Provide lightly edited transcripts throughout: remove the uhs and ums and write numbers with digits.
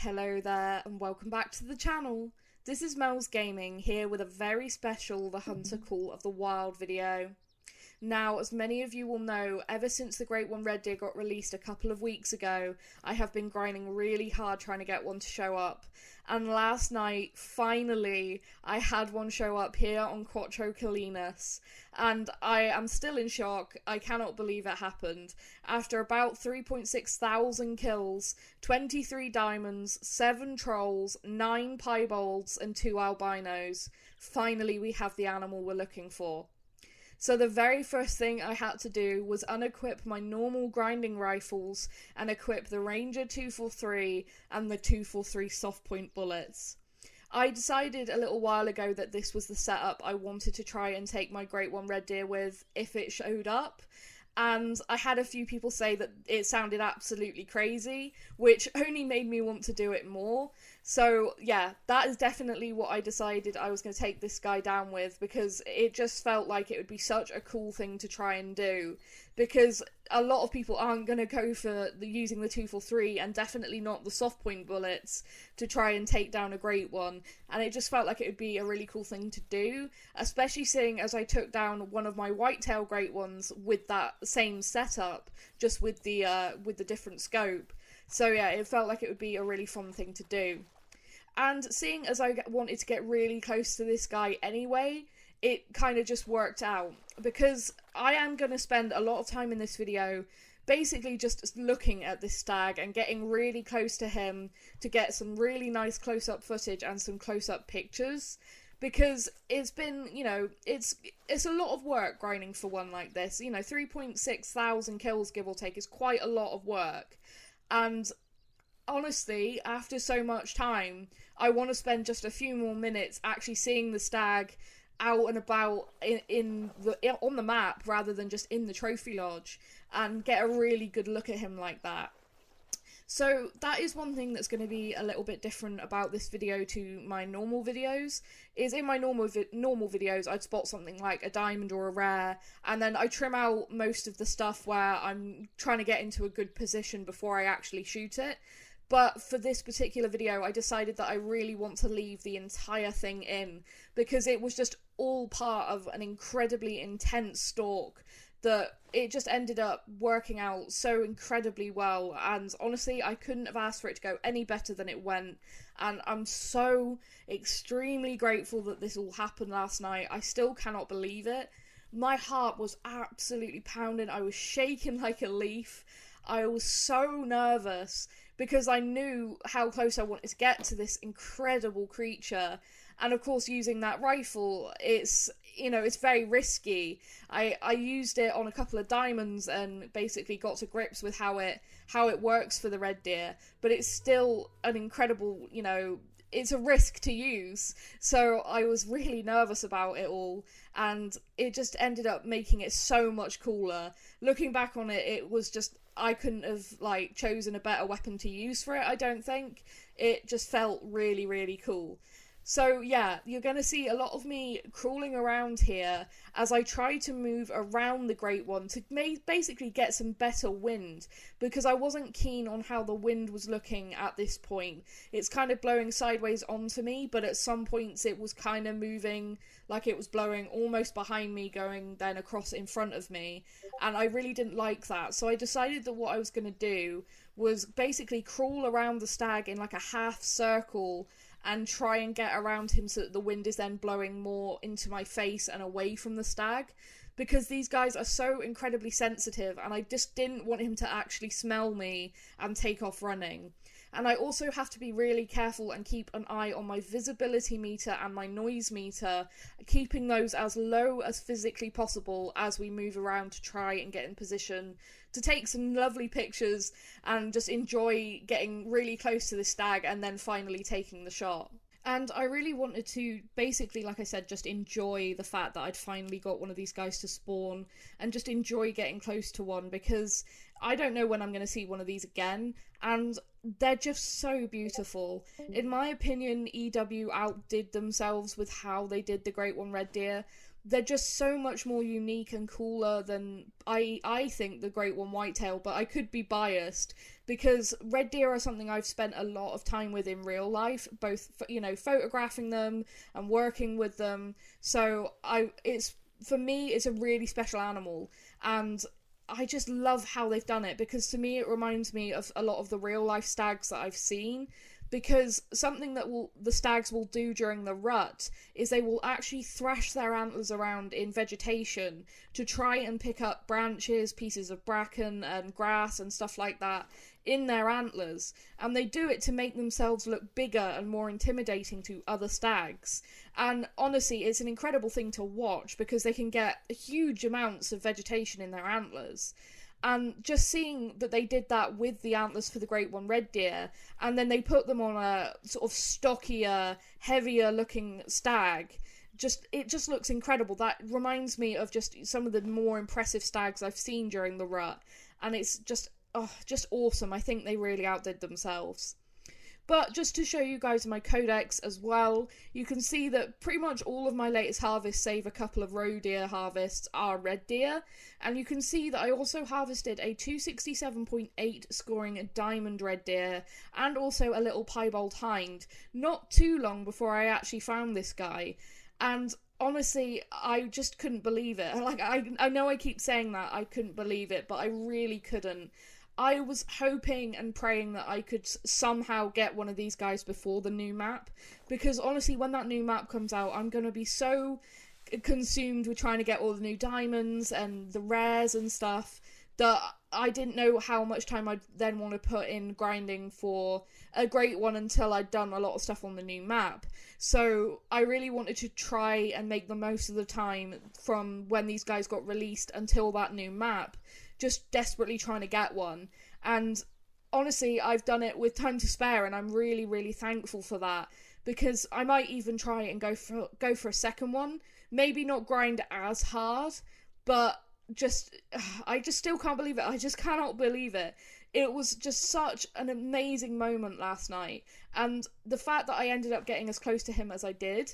Hello there and welcome back to the channel. This is Mel's Gaming here with a very special The Hunter Call of the Wild video. Now, as many of you will know, ever since the Great One Red Deer got released a couple of weeks ago, I have been grinding really hard trying to get one to show up. And last night, finally, I had one show up here on Quattro Colinas. And I am still in shock. I cannot believe it happened. After about 3.6 thousand kills, 23 diamonds, 7 trolls, 9 piebolds, and 2 albinos, finally we have the animal we're looking for. So the very first thing I had to do was unequip my normal grinding rifles and equip the Ranger 243 and the 243 soft point bullets. I decided a little while ago that this was the setup I wanted to try and take my Great One Red Deer with if it showed up. And I had a few people say that it sounded absolutely crazy, which only made me want to do it more. So yeah, that is definitely what I decided I was going to take this guy down with, because it just felt like it would be such a cool thing to try and do. Because a lot of people aren't going to go for using the 243 and definitely not the soft point bullets to try and take down a Great One, and it just felt like it would be a really cool thing to do, especially seeing as I took down one of my whitetail Great Ones with that same setup, just with the different scope. So yeah, it felt like it would be a really fun thing to do. And seeing as I wanted to get really close to this guy anyway, it kind of just worked out, because I am going to spend a lot of time in this video basically just looking at this stag and getting really close to him to get some really nice close-up footage and some close-up pictures, because it's been, it's a lot of work grinding for one like this. 3.6 thousand kills, give or take, is quite a lot of work. And honestly, after so much time, I want to spend just a few more minutes actually seeing the stag out and about on the map rather than just in the trophy lodge, and get a really good look at him like that. So that is one thing that's going to be a little bit different about this video to my normal videos, is in my normal videos I'd spot something like a diamond or a rare, and then I trim out most of the stuff where I'm trying to get into a good position before I actually shoot it. But for this particular video, I decided that I really want to leave the entire thing in, because it was just all part of an incredibly intense stalk that it just ended up working out so incredibly well. And honestly, I couldn't have asked for it to go any better than it went. And I'm so extremely grateful that this all happened last night. I still cannot believe it. My heart was absolutely pounding. I was shaking like a leaf. I was so nervous, because I knew how close I wanted to get to this incredible creature. And of course, using that rifle, it's very risky. I used it on a couple of diamonds and basically got to grips with how it works for the red deer, but it's still an incredible, it's a risk to use. So I was really nervous about it all, and it just ended up making it so much cooler. Looking back on it, it was just, I couldn't have chosen a better weapon to use for it, I don't think. It just felt really, really cool. So yeah, you're going to see a lot of me crawling around here as I try to move around the Great One to basically get some better wind, because I wasn't keen on how the wind was looking at this point. It's kind of blowing sideways onto me, but at some points it was kind of moving like it was blowing almost behind me, going then across in front of me, and I really didn't like that. So I decided that what I was going to do was basically crawl around the stag in like a half circle and try and get around him so that the wind is then blowing more into my face and away from the stag, because these guys are so incredibly sensitive, and I just didn't want him to actually smell me and take off running. And I also have to be really careful and keep an eye on my visibility meter and my noise meter, keeping those as low as physically possible as we move around to try and get in position to take some lovely pictures and just enjoy getting really close to the stag and then finally taking the shot. And I really wanted to basically, like I said, just enjoy the fact that I'd finally got one of these guys to spawn, and just enjoy getting close to one, because I don't know when I'm going to see one of these again, and they're just so beautiful. In my opinion, EW outdid themselves with how they did the Great One Red Deer, they're just so much more unique and cooler than I think the Great One Whitetail, but I could be biased because red deer are something I've spent a lot of time with in real life, both, you know, photographing them and working with them. So for me, it's a really special animal, and I just love how they've done it, because to me it reminds me of a lot of the real life stags that I've seen. Because something that the stags will do during the rut is they will actually thrash their antlers around in vegetation to try and pick up branches, pieces of bracken and grass and stuff like that in their antlers, and they do it to make themselves look bigger and more intimidating to other stags. And honestly, it's an incredible thing to watch because they can get huge amounts of vegetation in their antlers. And just seeing that they did that with the antlers for the Great One red deer, and then they put them on a sort of stockier, heavier looking stag, it just looks incredible. That reminds me of just some of the more impressive stags I've seen during the rut, and it's just awesome. I think they really outdid themselves. But just to show you guys my codex as well, you can see that pretty much all of my latest harvests, save a couple of roe deer harvests, are red deer. And you can see that I also harvested a 267.8 scoring diamond red deer and also a little piebald hind not too long before I actually found this guy. And honestly, I just couldn't believe it. Like, I know I keep saying that I couldn't believe it, but I really couldn't. I was hoping and praying that I could somehow get one of these guys before the new map, because honestly, when that new map comes out, I'm going to be so consumed with trying to get all the new diamonds and the rares and stuff that I didn't know how much time I'd then want to put in grinding for a Great One until I'd done a lot of stuff on the new map. So I really wanted to try and make the most of the time from when these guys got released until that new map, just desperately trying to get one. And honestly, I've done it with time to spare, and I'm really, really thankful for that, because I might even try and go for a second one. Maybe not grind as hard, but I just still can't believe it. I just cannot believe it. It was just such an amazing moment last night, and the fact that I ended up getting as close to him as I did,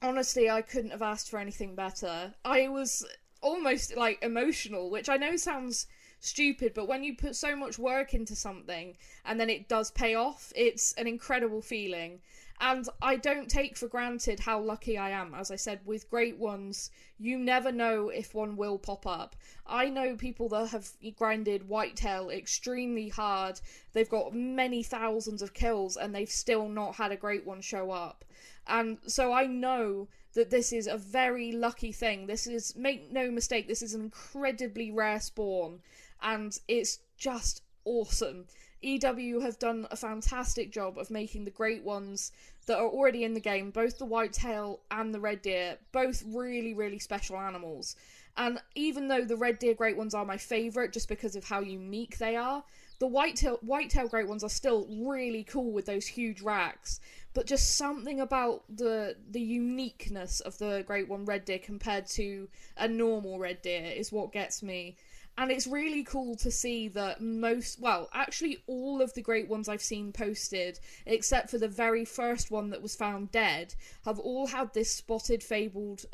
honestly, I couldn't have asked for anything better. I was almost like emotional, which I know sounds stupid, but when you put so much work into something and then it does pay off, it's an incredible feeling. And I don't take for granted how lucky I am. As I said, with Great Ones, you never know if one will pop up. I know people that have grinded whitetail extremely hard, they've got many thousands of kills, and they've still not had a Great One show up. And so I know that this is a very lucky thing. This is, make no mistake, this is an incredibly rare spawn, and it's just awesome. EW have done a fantastic job of making the Great Ones that are already in the game, both the whitetail and the red deer, both really, really special animals. And even though the red deer Great Ones are my favourite just because of how unique they are, the whitetail Great Ones are still really cool with those huge racks. But just something about the uniqueness of the Great One red deer compared to a normal red deer is what gets me. And it's really cool to see that actually all of the Great Ones I've seen posted, except for the very first one that was found dead, have all had this spotted fabled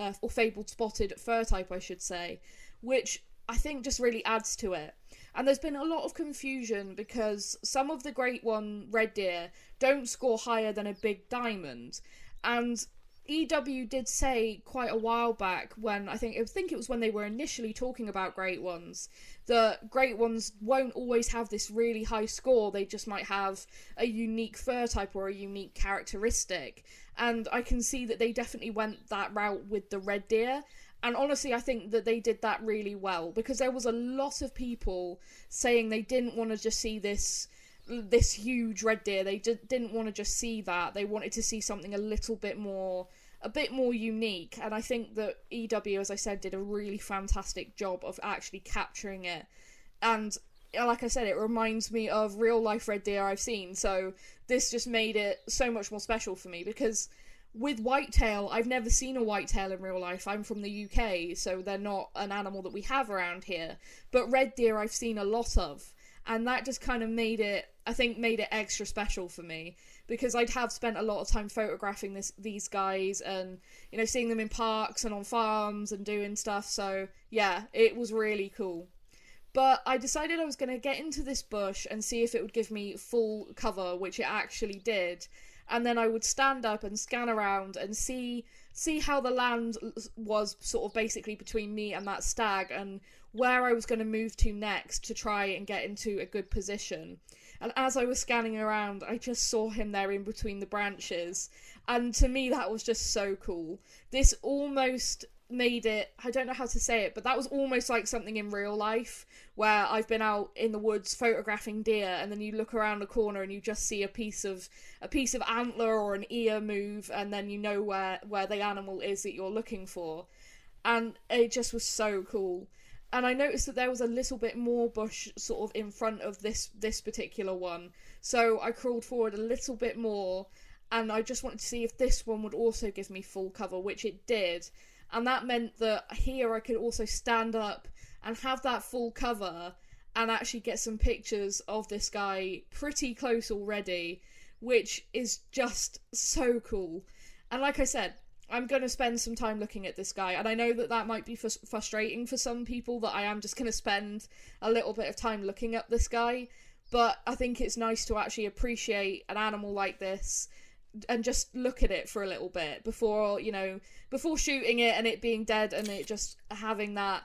spotted fur type, I should say, which I think just really adds to it. And there's been a lot of confusion because some of the Great One red deer don't score higher than a big diamond. And EW did say quite a while back, when I think it was when they were initially talking about Great Ones, that Great Ones won't always have this really high score. They just might have a unique fur type or a unique characteristic. And I can see that they definitely went that route with the red deer. And honestly, I think that they did that really well, because there was a lot of people saying they didn't want to just see this huge red deer. They didn't want to just see that. They wanted to see something a bit more unique. And I think that EW, as I said, did a really fantastic job of actually capturing it. And like I said, it reminds me of real life red deer I've seen. So this just made it so much more special for me, because with whitetail, I've never seen a whitetail in real life. I'm from the UK, so they're not an animal that we have around here. But red deer I've seen a lot of. and that just kind of made it extra special for me, because I'd have spent a lot of time photographing these guys and, you know, seeing them in parks and on farms and doing stuff. So yeah, it was really cool. But I decided I was going to get into this bush and see if it would give me full cover, which it actually did. And then I would stand up and scan around and see how the land was sort of basically between me and that stag, and where I was going to move to next to try and get into a good position. And as I was scanning around, I just saw him there in between the branches. And to me, that was just so cool. This almost made it, I don't know how to say it, but that was almost like something in real life, where I've been out in the woods photographing deer, and then you look around the corner and you just see a piece of antler or an ear move, and then you know where the animal is that you're looking for. And it just was so cool. And I noticed that there was a little bit more bush sort of in front of this particular one, so I crawled forward a little bit more, and I just wanted to see if this one would also give me full cover, which it did. And that meant that here I could also stand up and have that full cover and actually get some pictures of this guy pretty close already, which is just so cool. And like I said, I'm going to spend some time looking at this guy, and I know that might be frustrating for some people, that I am just going to spend a little bit of time looking at this guy, but I think it's nice to actually appreciate an animal like this and just look at it for a little bit before shooting it and it being dead, and it just having that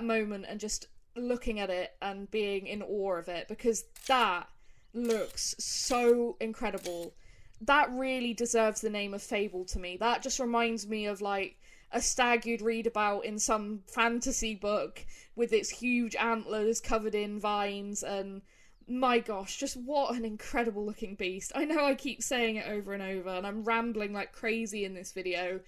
moment and just looking at it and being in awe of it, because that looks so incredible. That really deserves the name of fable to me. That just reminds me of like a stag you'd read about in some fantasy book with its huge antlers covered in vines, and my gosh, just what an incredible looking beast. I know I keep saying it over and over, and I'm rambling like crazy in this video,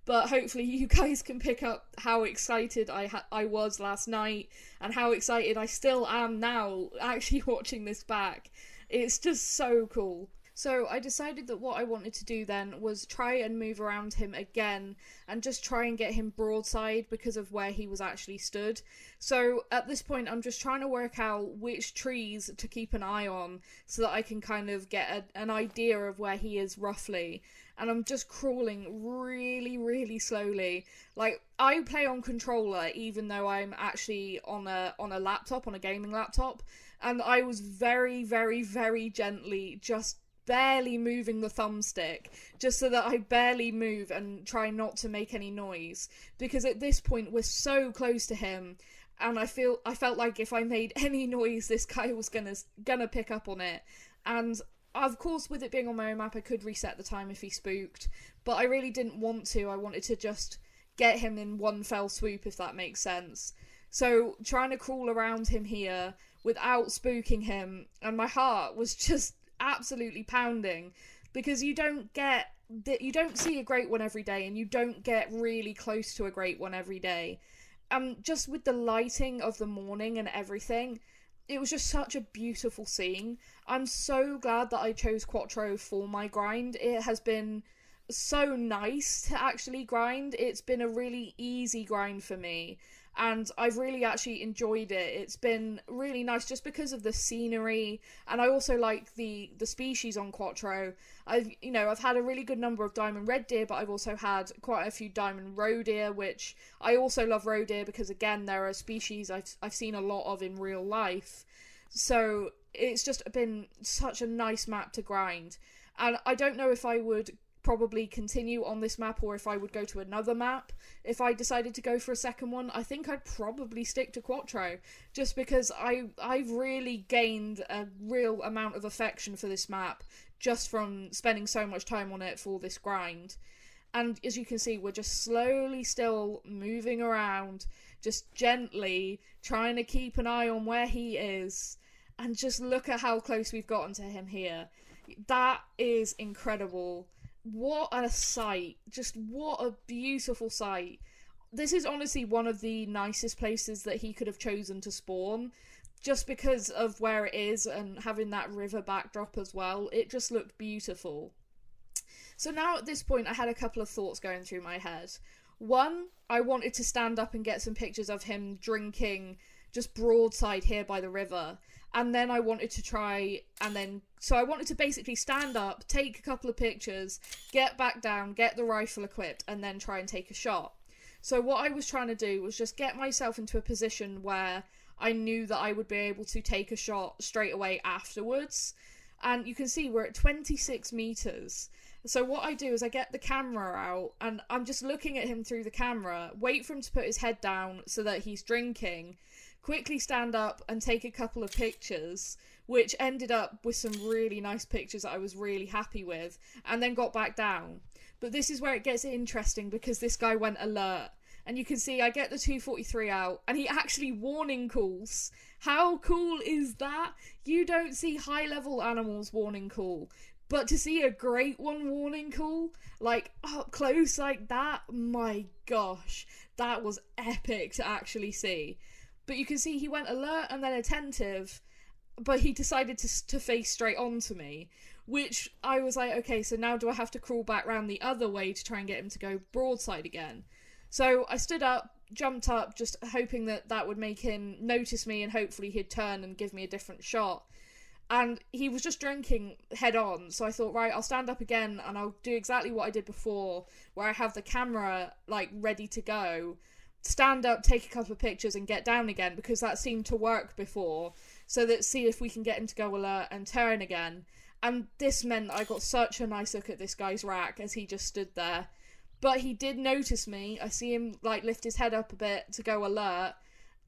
but hopefully you guys can pick up how excited I was last night, and how excited I still am now actually watching this back. It's just so cool. So I decided that what I wanted to do then was try and move around him again and just try and get him broadside because of where he was actually stood. So at this point I'm just trying to work out which trees to keep an eye on so that I can kind of get an idea of where he is roughly. And I'm just crawling really, really slowly. Like, I play on controller even though I'm actually on a laptop, on a gaming laptop. And I was very, very, very gently just barely moving the thumbstick, just so that I barely move and try not to make any noise, because at this point we're so close to him, and I felt like if I made any noise, this guy was gonna pick up on it. And of course, with it being on my own map, I could reset the time if he spooked, but I really didn't want to. I wanted to just get him in one fell swoop, if that makes sense. So trying to crawl around him here without spooking him, and my heart was just absolutely pounding, because you don't see a great one every day, and you don't get really close to a great one every day. Just with the lighting of the morning and everything, it was just such a beautiful scene. I'm so glad that I chose Quattro for my grind. It has been so nice to actually grind. It's been a really easy grind for me, and I've really actually enjoyed it. It's been really nice just because of the scenery, and I also like the species on Quattro. I've had a really good number of diamond red deer, but I've also had quite a few diamond roe deer, which I also love roe deer because, again, they're a species I've seen a lot of in real life. So it's just been such a nice map to grind, and I don't know if I would probably continue on this map or if I would go to another map if I decided to go for a second one. I think I'd probably stick to Quattro, just because I've really gained a real amount of affection for this map just from spending so much time on it for this grind. And as you can see, we're just slowly still moving around, just gently trying to keep an eye on where he is, and just look at how close we've gotten to him here. That is incredible. What a sight. Just what a beautiful sight. This is honestly one of the nicest places that he could have chosen to spawn, just because of where it is and having that river backdrop as well. It just looked beautiful. So now at this point I had a couple of thoughts going through my head. One, I wanted to stand up and get some pictures of him drinking just broadside here by the river. And then I wanted to try, so I wanted to basically stand up, take a couple of pictures, get back down, get the rifle equipped, and then try and take a shot. So what I was trying to do was just get myself into a position where I knew that I would be able to take a shot straight away afterwards. And you can see we're at 26 meters. So what I do is I get the camera out and I'm just looking at him through the camera, wait for him to put his head down so that he's drinking, quickly stand up and take a couple of pictures, which ended up with some really nice pictures that I was really happy with, and then got back down. But this is where it gets interesting because this guy went alert. And you can see I get the 243 out and he actually warning calls. How cool is that? You don't see high level animals warning call. But to see a great one warning call, like up close like that, my gosh, that was epic to actually see. But you can see he went alert and then attentive, but he decided to face straight on to me, which I was like, okay, so now do I have to crawl back round the other way to try and get him to go broadside again? So I stood up, jumped up, just hoping that that would make him notice me and hopefully he'd turn and give me a different shot. And he was just drinking head on, so I thought, right, I'll stand up again and I'll do exactly what I did before, where I have the camera, like, ready to go, stand up, take a couple of pictures and get down again, because that seemed to work before, so that see if we can get him to go alert and turn again. And this meant I got such a nice look at this guy's rack as he just stood there. But he did notice me. I see him, like, lift his head up a bit to go alert,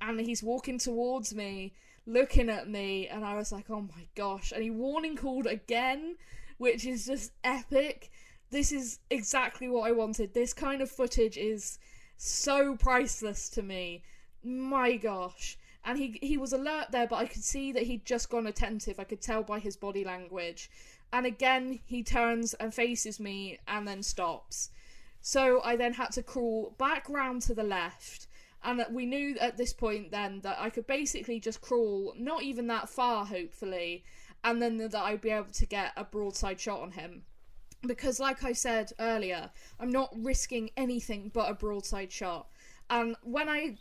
and he's walking towards me, looking at me, and I was like, oh my gosh. And he warning called again, which is just epic. This is exactly what I wanted. This kind of footage is so priceless to me. My gosh. And he was alert there, but I could see that he'd just gone attentive. I could tell by his body language. And again, he turns and faces me and then stops. So I then had to crawl back round to the left. And we knew at this point then that I could basically just crawl, not even that far, hopefully, and then that I'd be able to get a broadside shot on him. Because like I said earlier, I'm not risking anything but a broadside shot. And when I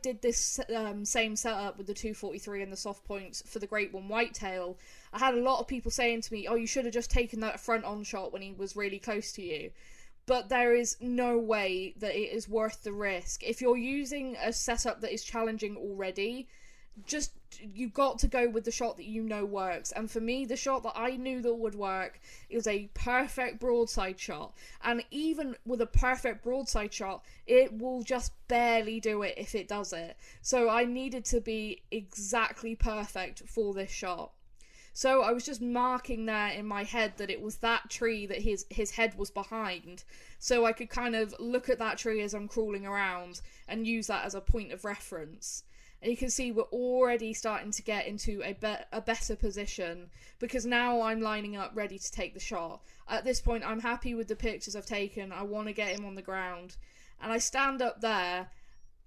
did this same setup with the 243 and the soft points for the Great One whitetail, I had a lot of people saying to me, oh, you should have just taken that front-on shot when he was really close to you. But there is no way that it is worth the risk. If you're using a setup that is challenging already, you've got to go with the shot that you know works. And for me, the shot that I knew that would work is a perfect broadside shot. And even with a perfect broadside shot, it will just barely do it if it does it. So I needed to be exactly perfect for this shot. So I was just marking there in my head that it was that tree that his head was behind. So I could kind of look at that tree as I'm crawling around and use that as a point of reference. And you can see we're already starting to get into a better position, because now I'm lining up ready to take the shot. At this point, I'm happy with the pictures I've taken. I want to get him on the ground. And I stand up there,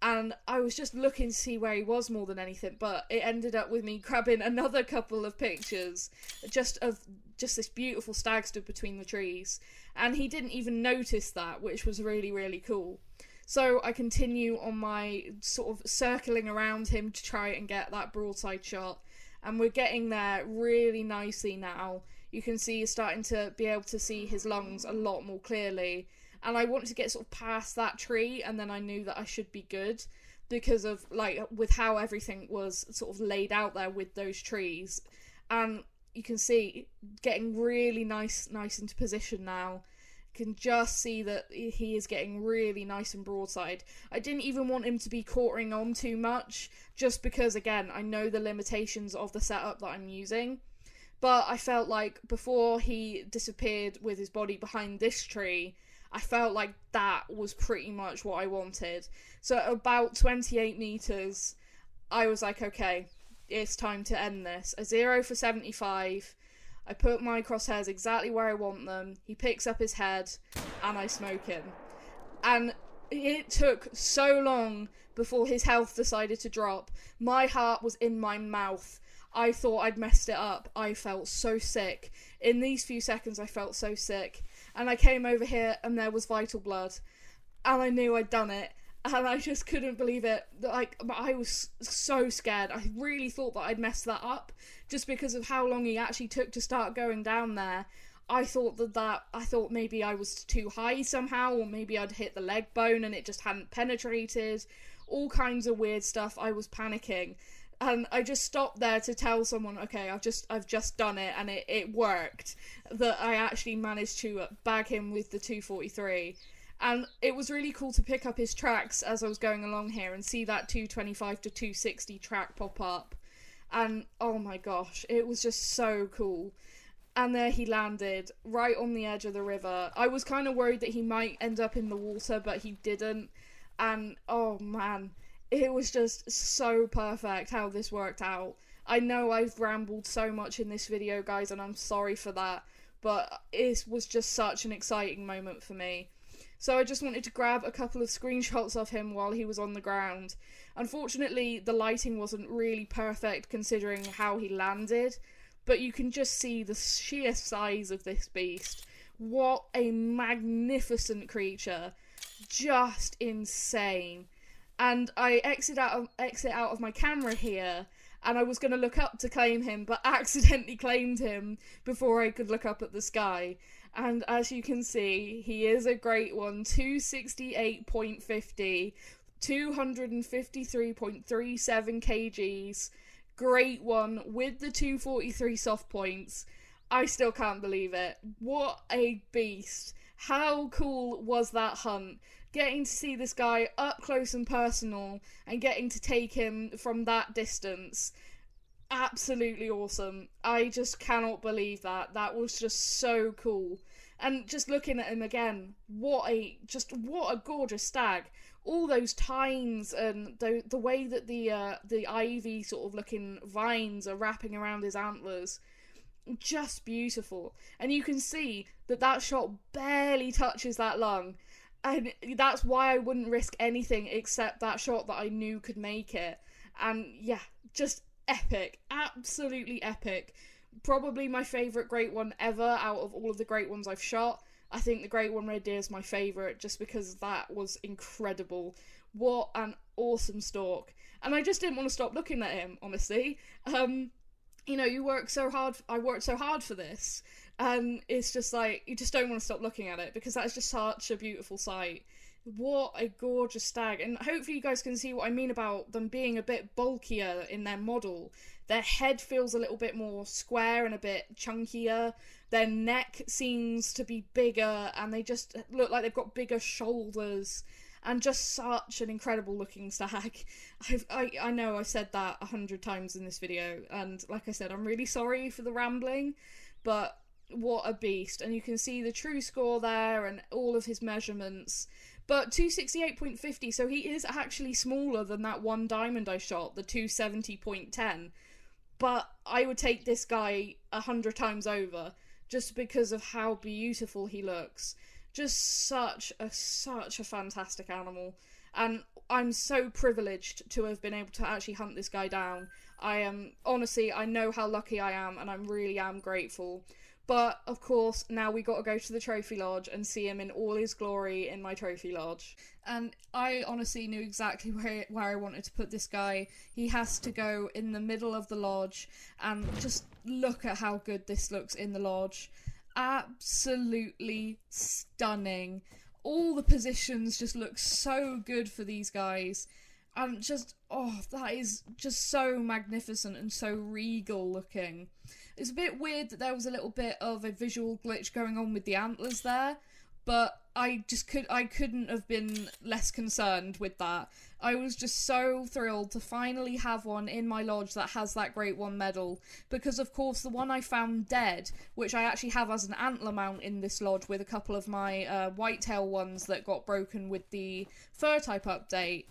and I was just looking to see where he was more than anything, but it ended up with me grabbing another couple of pictures just of this beautiful stag stood between the trees. And he didn't even notice that, which was really, really cool. So I continue on my sort of circling around him to try and get that broadside shot. And we're getting there really nicely now. You can see he's starting to be able to see his lungs a lot more clearly. And I wanted to get sort of past that tree, and then I knew that I should be good because of, like, with how everything was sort of laid out there with those trees. And you can see getting really nice into position now. You can just see that he is getting really nice and broadside. I didn't even want him to be quartering on too much, just because, again, I know the limitations of the setup that I'm using. But I felt like before he disappeared with his body behind this tree, I felt like that was pretty much what I wanted. So at about 28 meters, I was like, okay, it's time to end this. A 0 for 75. I put my crosshairs exactly where I want them. He picks up his head, and I smoke him. And it took so long before his health decided to drop. My heart was in my mouth. I thought I'd messed it up. I felt so sick. In these few seconds, I felt so sick. And I came over here and there was vital blood. And I knew I'd done it. and I just couldn't believe it. Like, I was so scared. I really thought that I'd messed that up, just because of how long he actually took to start going down there. I thought I thought maybe I was too high somehow, or maybe I'd hit the leg bone and it just hadn't penetrated. All kinds of weird stuff. I was panicking. And I just stopped there to tell someone, okay, I've just done it, and it worked. That I actually managed to bag him with the 243. And it was really cool to pick up his tracks as I was going along here and see that 225 to 260 track pop up. And oh my gosh, it was just so cool. And there he landed, right on the edge of the river. I was kind of worried that he might end up in the water, but he didn't. And oh man, it was just so perfect how this worked out. I know I've rambled so much in this video, guys, and I'm sorry for that, but it was just such an exciting moment for me. So I just wanted to grab a couple of screenshots of him while he was on the ground. Unfortunately, the lighting wasn't really perfect considering how he landed, but you can just see the sheer size of this beast. What a magnificent creature. Just insane. And I exit out of my camera here, and I was going to look up to claim him, but accidentally claimed him before I could look up at the sky. And as you can see, he is a great one. 268.50, 253.37 kgs. Great one with the 243 soft points. I still can't believe it. What a beast. How cool was that hunt? Getting to see this guy up close and personal and getting to take him from that distance. Absolutely awesome. I just cannot believe that. That was just so cool. And just looking at him again, what a gorgeous stag. All those tines and the way that the ivy sort of looking vines are wrapping around his antlers. Just beautiful. And you can see that shot barely touches that lung. And that's why I wouldn't risk anything except that shot that I knew could make it. And yeah, just epic. Absolutely epic. Probably my favourite great one ever out of all of the great ones I've shot. I think the Great One Red Deer is my favourite just because that was incredible. What an awesome stalk. And I just didn't want to stop looking at him, honestly. You know, I worked so hard for this. And it's just like, you just don't want to stop looking at it because that's just such a beautiful sight. What a gorgeous stag. And hopefully you guys can see what I mean about them being a bit bulkier in their model. Their head feels a little bit more square and a bit chunkier. Their neck seems to be bigger and they just look like they've got bigger shoulders. And just such an incredible looking stag. I know I've said that 100 times in this video. And like I said, I'm really sorry for the rambling. But what a beast. And you can see the true score there and all of his measurements. But 268.50, so he is actually smaller than that one diamond I shot, the 270.10. But I would take this guy 100 times over, just because of how beautiful he looks. Just such a fantastic animal. And I'm so privileged to have been able to actually hunt this guy down. I am, honestly, I know how lucky I am, and I really am grateful. But, of course, now we got to go to the trophy lodge and see him in all his glory in my trophy lodge. And I honestly knew exactly where I wanted to put this guy. He has to go in the middle of the lodge, and just look at how good this looks in the lodge. Absolutely stunning. All the positions just look so good for these guys. And just, oh, that is just so magnificent and so regal looking. It's a bit weird that there was a little bit of a visual glitch going on with the antlers there, but I couldn't have been less concerned with that. I was just so thrilled to finally have one in my lodge that has that Great One medal, because of course the one I found dead, which I actually have as an antler mount in this lodge with a couple of my whitetail ones that got broken with the fur type update,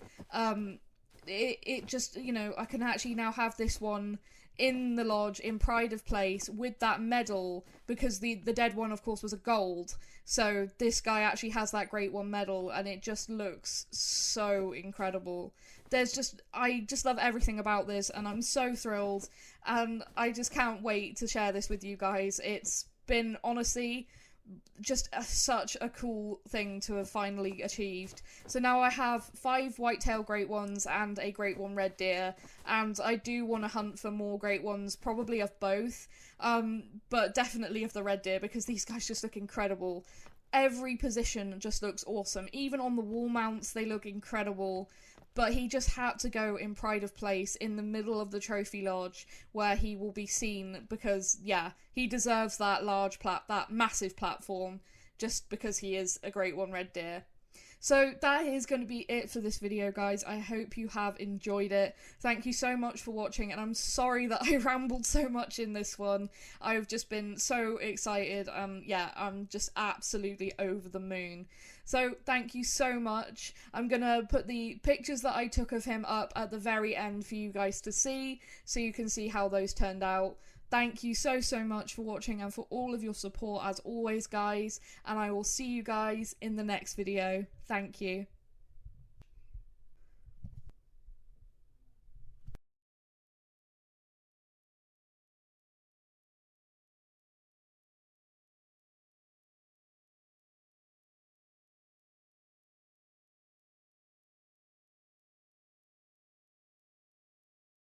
it just, you know, I can actually now have this one in the lodge in pride of place with that medal, because the dead one of course was a gold, so this guy actually has that Great One medal, and it just looks so incredible. I just love everything about this, and I'm so thrilled, and I just can't wait to share this with you guys. It's been honestly just such a cool thing to have finally achieved. So now I have 5 white-tailed great ones and a great one red deer, and I do want to hunt for more great ones, probably of both, but definitely of the red deer, because these guys just look incredible. Every position just looks awesome. Even on the wall mounts, they look incredible. But he just had to go in pride of place in the middle of the trophy lodge where he will be seen, because, yeah, he deserves that that massive platform, just because he is a great one red deer. So that is going to be it for this video, guys. I hope you have enjoyed it. Thank you so much for watching, and I'm sorry that I rambled so much in this one. I've just been so excited. Yeah, I'm just absolutely over the moon. So thank you so much. I'm going to put the pictures that I took of him up at the very end for you guys to see, so you can see how those turned out. Thank you so much for watching and for all of your support as always, guys, and I will see you guys in the next video. Thank you.